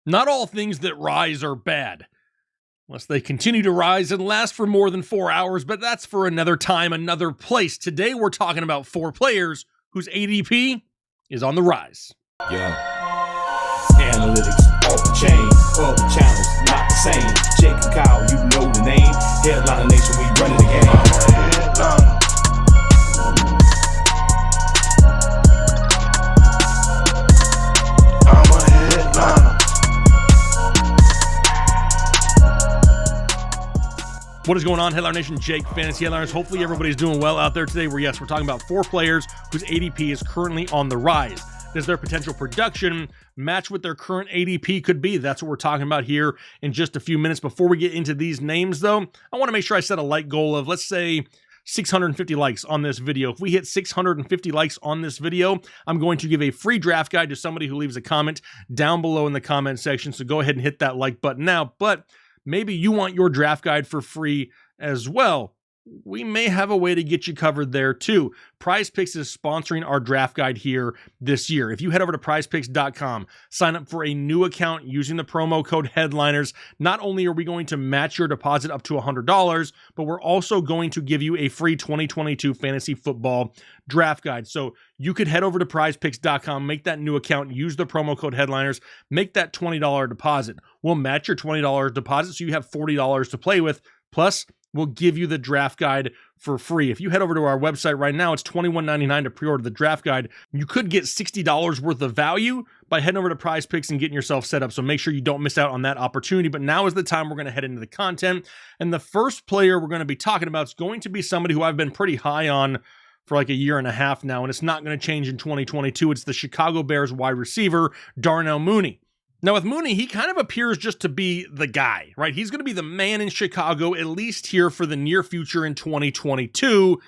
Not all things that rise are bad, unless they continue to rise and last for more than 4 hours, but that's for another time, another place. Today we're talking about 4 players whose ADP is on the rise. Yeah. Analytics off the chain, other channels not the same. Jake and Kyle, you know the name. Headliner Nation, we running the game. I'm a headliner. What is going on, Headliner Nation? Jake, Fantasy Headliners. Hopefully everybody's doing well out there today. We're talking about 4 players whose ADP is currently on the rise. Does their potential production match what their current ADP could be? That's what we're talking about here in just a few minutes. Before we get into these names, though, I want to make sure I set a like goal of, let's say, 650 likes on this video. If we hit 650 likes on this video, I'm going to give a free draft guide to somebody who leaves a comment down below in the comment section. So go ahead and hit that like button now. But maybe you want your draft guide for free as well. We may have a way to get you covered there too. PrizePicks is sponsoring our draft guide here this year. If you head over to prizepicks.com, sign up for a new account using the promo code Headliners, not only are we going to match your deposit up to $100, but we're also going to give you a free 2022 fantasy football draft guide. So you could head over to prizepicks.com, make that new account, use the promo code Headliners, make that $20 deposit. We'll match your $20 deposit so you have $40 to play with. Plus, we'll give you the draft guide for free. If you head over to our website right now, it's $21.99 to pre-order the draft guide. You could get $60 worth of value by heading over to PrizePicks and getting yourself set up. So make sure you don't miss out on that opportunity. But now is the time we're going to head into the content. And the first player we're going to be talking about is going to be somebody who I've been pretty high on for like a year and a half now, and it's not going to change in 2022. It's the Chicago Bears wide receiver, Darnell Mooney. Now, with Mooney, he kind of appears just to be the guy, right? He's going to be the man in Chicago, at least here for the near future in 2022.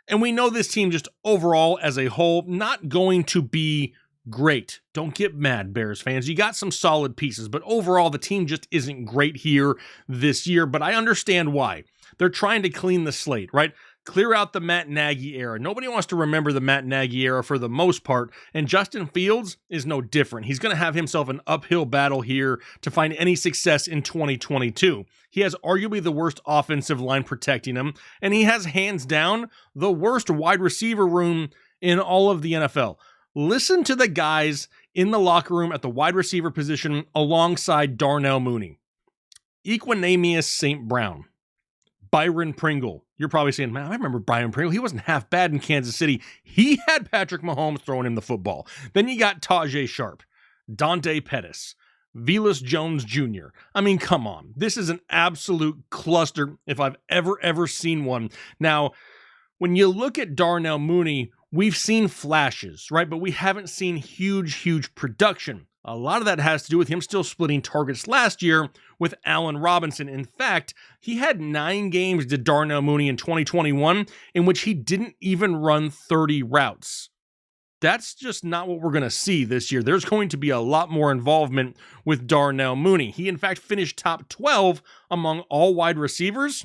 And we know this team just overall as a whole, not going to be great. Don't get mad, Bears fans. You got some solid pieces, but overall, the team just isn't great here this year. But I understand why. They're trying to clean the slate, right? Clear out the Matt Nagy era. Nobody wants to remember the Matt Nagy era for the most part, and Justin Fields is no different. He's going to have himself an uphill battle here to find any success in 2022. He has arguably the worst offensive line protecting him, and he has hands down the worst wide receiver room in all of the NFL. Listen to the guys in the locker room at the wide receiver position alongside Darnell Mooney. Equanimeous St. Brown. Byron Pringle. You're probably saying, man, I remember Byron Pringle. He wasn't half bad in Kansas City. He had Patrick Mahomes throwing him the football. Then you got Tajay Sharp, Dante Pettis, Velus Jones Jr. I mean, come on. This is an absolute cluster if I've ever seen one. Now, when you look at Darnell Mooney, we've seen flashes, right? But we haven't seen huge production. A lot of that has to do with him still splitting targets last year with Allen Robinson. In fact, he had 9 games to Darnell Mooney in 2021 in which he didn't even run 30 routes. That's just not what we're going to see this year. There's going to be a lot more involvement with Darnell Mooney. He, in fact, finished top 12 among all wide receivers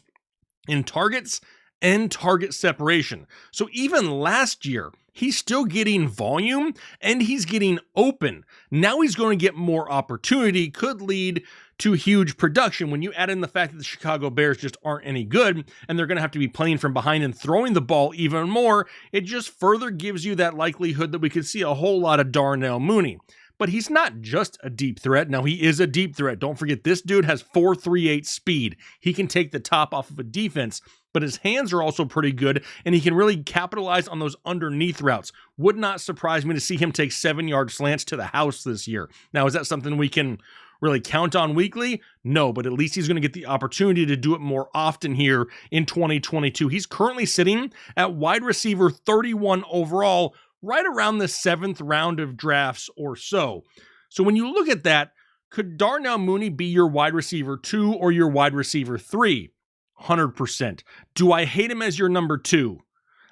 in targets and target separation. So even last year, he's still getting volume and he's getting open. Now he's going to get more opportunity, could lead to huge production. When you add in the fact that the Chicago Bears just aren't any good and they're going to have to be playing from behind and throwing the ball even more, it just further gives you that likelihood that we could see a whole lot of Darnell Mooney. But he's not just a deep threat. Now, he is a deep threat. Don't forget, this dude has 4.38 speed. He can take the top off of a defense, but his hands are also pretty good, and he can really capitalize on those underneath routes. Would not surprise me to see him take 7-yard slants to the house this year. Now, is that something we can really count on weekly? No, but at least he's going to get the opportunity to do it more often here in 2022. He's currently sitting at wide receiver 31 overall, right around the 7th round of drafts or so. So when you look at that, could Darnell Mooney be your wide receiver 2 or your wide receiver 3? 100%. Do I hate him as your number 2?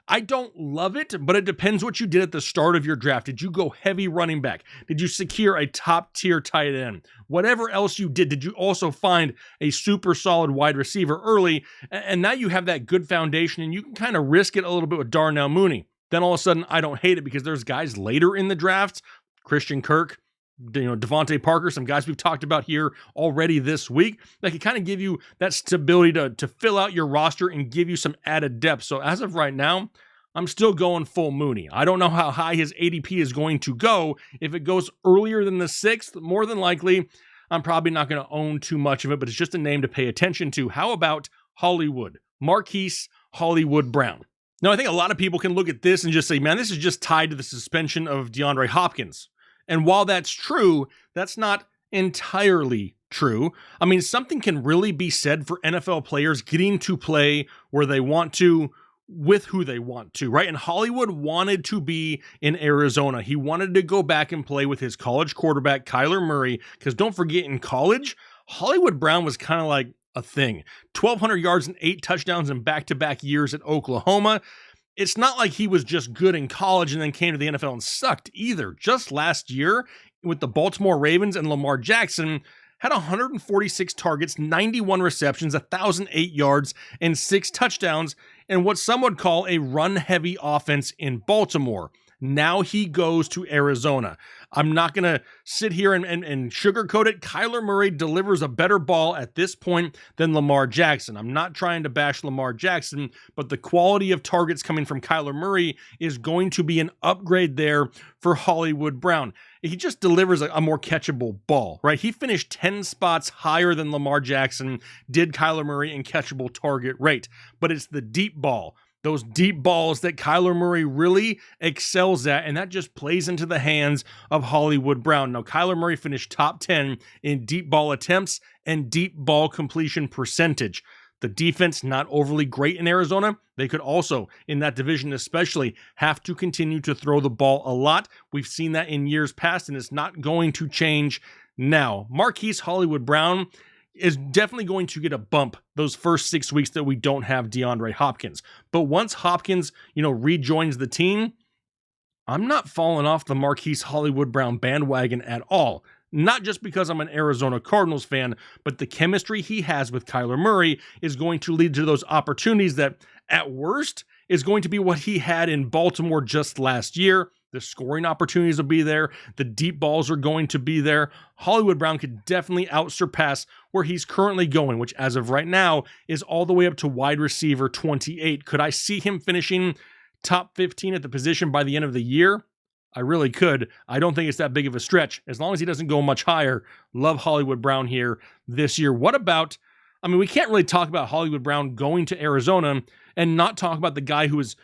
I don't love it, but it depends what you did at the start of your draft. Did you go heavy running back? Did you secure a top tier tight end? Whatever else you did you also find a super solid wide receiver early? And now you have that good foundation and you can kind of risk it a little bit with Darnell Mooney. Then all of a sudden, I don't hate it because there's guys later in the draft, Christian Kirk, Devontae Parker, some guys we've talked about here already this week that can kind of give you that stability to fill out your roster and give you some added depth. So as of right now, I'm still going full Mooney. I don't know how high his ADP is going to go. If it goes earlier than the 6th, more than likely, I'm probably not going to own too much of it, but it's just a name to pay attention to. How about Hollywood? Marquise Hollywood Brown. Now, I think a lot of people can look at this and just say, man, this is just tied to the suspension of DeAndre Hopkins. And while that's true, that's not entirely true. I mean, something can really be said for NFL players getting to play where they want to, with who they want to, right? And Hollywood wanted to be in Arizona. He wanted to go back and play with his college quarterback, Kyler Murray, because don't forget, in college, Hollywood Brown was kind of like a thing. 1,200 yards and 8 touchdowns in back-to-back years at Oklahoma. It's not like he was just good in college and then came to the NFL and sucked either. Just last year with the Baltimore Ravens and Lamar Jackson had 146 targets, 91 receptions, 1,008 yards, and 6 touchdowns in what some would call a run-heavy offense in Baltimore. Now he goes to Arizona. I'm not going to sit here and sugarcoat it. Kyler Murray delivers a better ball at this point than Lamar Jackson. I'm not trying to bash Lamar Jackson, but the quality of targets coming from Kyler Murray is going to be an upgrade there for Hollywood Brown. He just delivers a more catchable ball, right? He finished 10 spots higher than Lamar Jackson did Kyler Murray in catchable target rate, but it's the deep ball. Those deep balls that Kyler Murray really excels at, and that just plays into the hands of Hollywood Brown. Now, Kyler Murray finished top 10 in deep ball attempts and deep ball completion percentage. The defense, not overly great in Arizona. They could also, in that division especially, have to continue to throw the ball a lot. We've seen that in years past, and it's not going to change now. Marquise Hollywood Brown is definitely going to get a bump those first 6 weeks that we don't have DeAndre Hopkins. But once Hopkins, rejoins the team, I'm not falling off the Marquise Hollywood Brown bandwagon at all. Not just because I'm an Arizona Cardinals fan, but the chemistry he has with Kyler Murray is going to lead to those opportunities that, at worst, is going to be what he had in Baltimore just last year. The scoring opportunities will be there. The deep balls are going to be there. Hollywood Brown could definitely outsurpass where he's currently going, which as of right now is all the way up to wide receiver 28. Could I see him finishing top 15 at the position by the end of the year? I really could. I don't think it's that big of a stretch. As long as he doesn't go much higher, love Hollywood Brown here this year. What about, we can't really talk about Hollywood Brown going to Arizona and not talk about the guy who is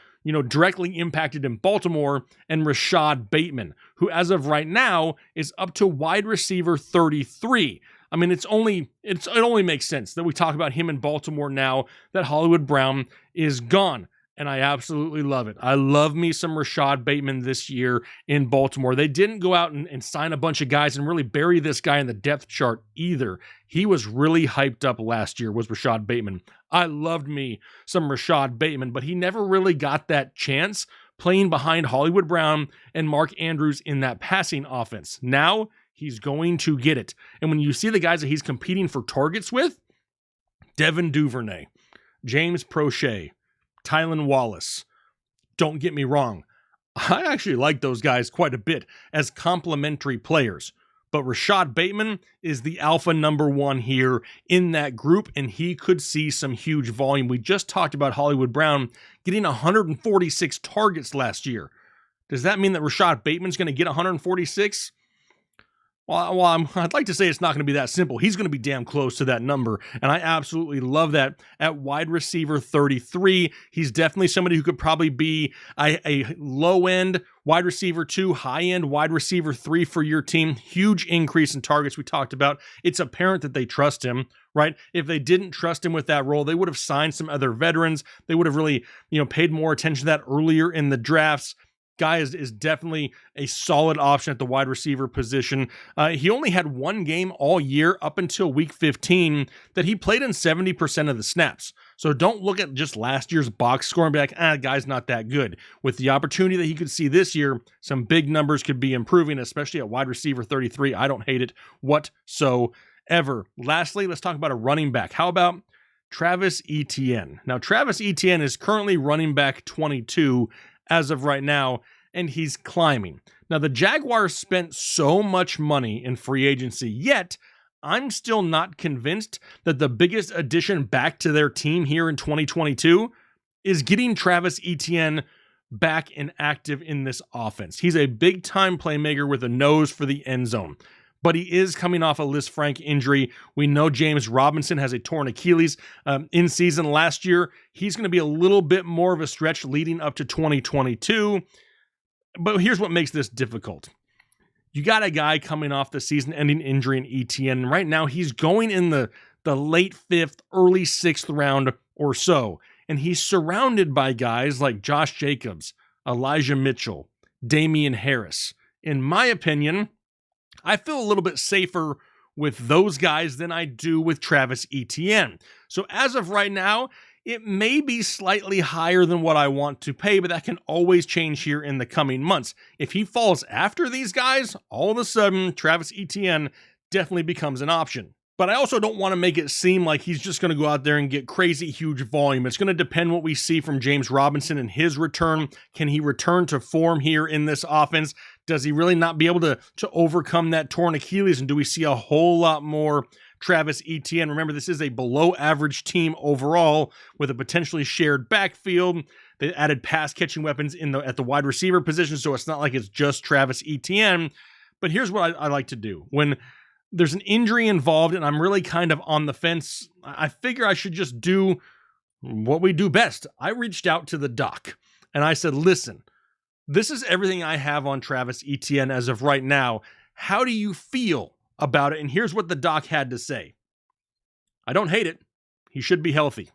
directly impacted in Baltimore, and Rashad Bateman, who as of right now is up to wide receiver 33. It only makes sense that we talk about him in Baltimore now that Hollywood Brown is gone. And I absolutely love it. I love me some Rashad Bateman this year in Baltimore. They didn't go out and sign a bunch of guys and really bury this guy in the depth chart either. He was really hyped up last year, was Rashad Bateman. I loved me some Rashad Bateman, but he never really got that chance playing behind Hollywood Brown and Mark Andrews in that passing offense. Now he's going to get it. And when you see the guys that he's competing for targets with, Devin Duvernay, James Prochet, Tylan Wallace. Don't get me wrong. I actually like those guys quite a bit as complementary players. But Rashad Bateman is the alpha number one here in that group, and he could see some huge volume. We just talked about Hollywood Brown getting 146 targets last year. Does that mean that Rashad Bateman's going to get 146? Well, I'd like to say it's not going to be that simple. He's going to be damn close to that number, and I absolutely love that. At wide receiver 33, he's definitely somebody who could probably be a low-end wide receiver 2, high-end wide receiver 3 for your team. Huge increase in targets we talked about. It's apparent that they trust him, right? If they didn't trust him with that role, they would have signed some other veterans. They would have really, paid more attention to that earlier in the drafts. Guy is definitely a solid option at the wide receiver position. He only had one game all year up until week 15 that he played in 70% of the snaps. So don't look at just last year's box score and be like, guy's not that good. With the opportunity that he could see this year, some big numbers could be improving, especially at wide receiver 33. I don't hate it whatsoever. Lastly, let's talk about a running back. How about Travis Etienne? Now, Travis Etienne is currently running back 22 as of right now, and he's climbing. Now, the Jaguars spent so much money in free agency, yet I'm still not convinced that the biggest addition back to their team here in 2022 is getting Travis Etienne back and active in this offense. He's a big-time playmaker with a nose for the end zone, but he is coming off a Lisfranc injury. We know James Robinson has a torn Achilles in season last year. He's going to be a little bit more of a stretch leading up to 2022. But here's what makes this difficult. You got a guy coming off the season-ending injury in Etienne. Right now, he's going in the late 5th, early 6th round or so. And he's surrounded by guys like Josh Jacobs, Elijah Mitchell, Damian Harris. In my opinion, I feel a little bit safer with those guys than I do with Travis Etienne. So as of right now, it may be slightly higher than what I want to pay, but that can always change here in the coming months. If he falls after these guys, all of a sudden, Travis Etienne definitely becomes an option. But I also don't want to make it seem like he's just going to go out there and get crazy huge volume. It's going to depend what we see from James Robinson and his return. Can he return to form here in this offense? Does he really not be able to overcome that torn Achilles? And do we see a whole lot more Travis Etienne? Remember, this is a below average team overall with a potentially shared backfield. They added pass catching weapons at the wide receiver position, so it's not like it's just Travis Etienne. But here's what I like to do. When there's an injury involved and I'm really kind of on the fence, I figure I should just do what we do best. I reached out to the doc and I said, listen, this is everything I have on Travis Etienne as of right now. How do you feel about it? And here's what the doc had to say. I don't hate it. He should be healthy.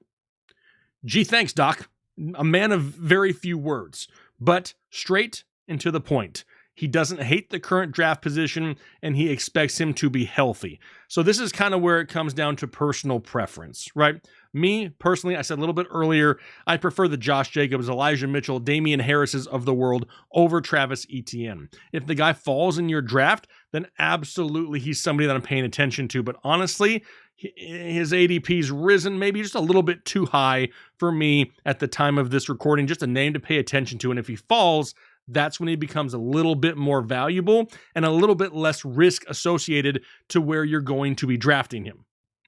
Gee, thanks, doc. A man of very few words, but straight and to the point. He doesn't hate the current draft position, and he expects him to be healthy. So this is kind of where it comes down to personal preference, right? Me, personally, I said a little bit earlier, I prefer the Josh Jacobs, Elijah Mitchell, Damian Harris's of the world over Travis Etienne. If the guy falls in your draft, then absolutely he's somebody that I'm paying attention to. But honestly, his ADP's risen maybe just a little bit too high for me at the time of this recording, just a name to pay attention to. And if he falls, that's when he becomes a little bit more valuable and a little bit less risk associated to where you're going to be drafting him.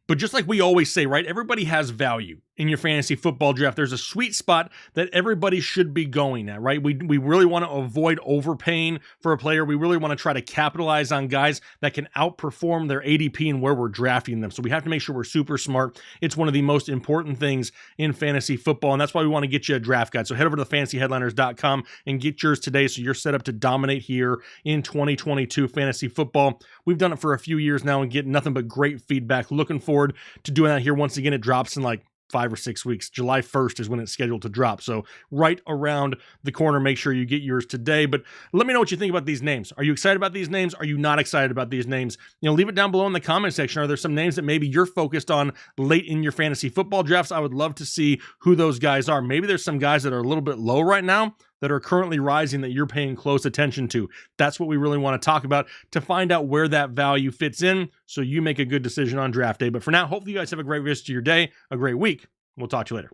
But just like we always say, right, everybody has value in your fantasy football draft. There's a sweet spot that everybody should be going at, right? We really want to avoid overpaying for a player. We really want to try to capitalize on guys that can outperform their ADP and where we're drafting them. So we have to make sure we're super smart. It's one of the most important things in fantasy football, and that's why we want to get you a draft guide. So head over to fantasyheadliners.com and get yours today so you're set up to dominate here in 2022 fantasy football. We've done it for a few years now and get nothing but great feedback. Looking forward to doing that here. Once again, it drops in like 5 or 6 weeks. July 1st is when it's scheduled to drop. So right around the corner, make sure you get yours today. But let me know what you think about these names. Are you excited about these names? Are you not excited about these names? Leave it down below in the comment section. Are there some names that maybe you're focused on late in your fantasy football drafts? I would love to see who those guys are. Maybe there's some guys that are a little bit low right now that are currently rising that you're paying close attention to. That's what we really want to talk about to find out where that value fits in so you make a good decision on draft day. But for now, hopefully you guys have a great rest of your day, a great week. We'll talk to you later.